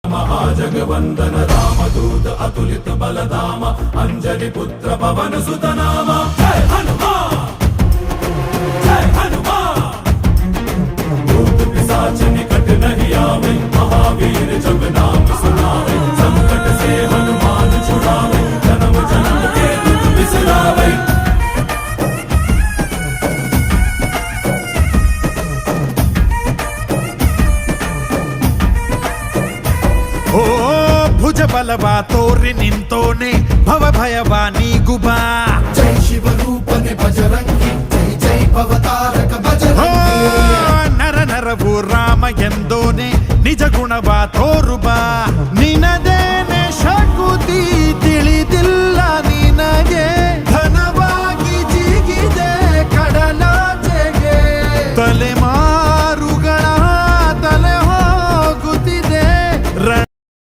महाजगवंदन रामदूत अतुलित बलधाम अंजनी पुत्र पवन सुत नाम जय हनुमान जय हनुमान भूत पिशाच निकट नहीं आवे महावीर जब नाम सुनावे संकट से हनुमान छुड़ावे जन्म जन्म के दुख बिसरावे। ಓ ಭುಜ ಬಲವಾ ತೋರಿ ನಿಂತೋನೆ ಭವ ಭಯವಾ ನೀಗುಬಾ ಜೈ ಶಿವ ರೂಪನೆ ಬಜರಂಗಿ ಜೈ ಜೈ ಭವತಾರಕ ಬಜರಂಗಿ ನರ ನರವು ರಾಮ ಎಂದೋನೆ ನಿಜ ಗುಣವಾ ತೋರುಬಾ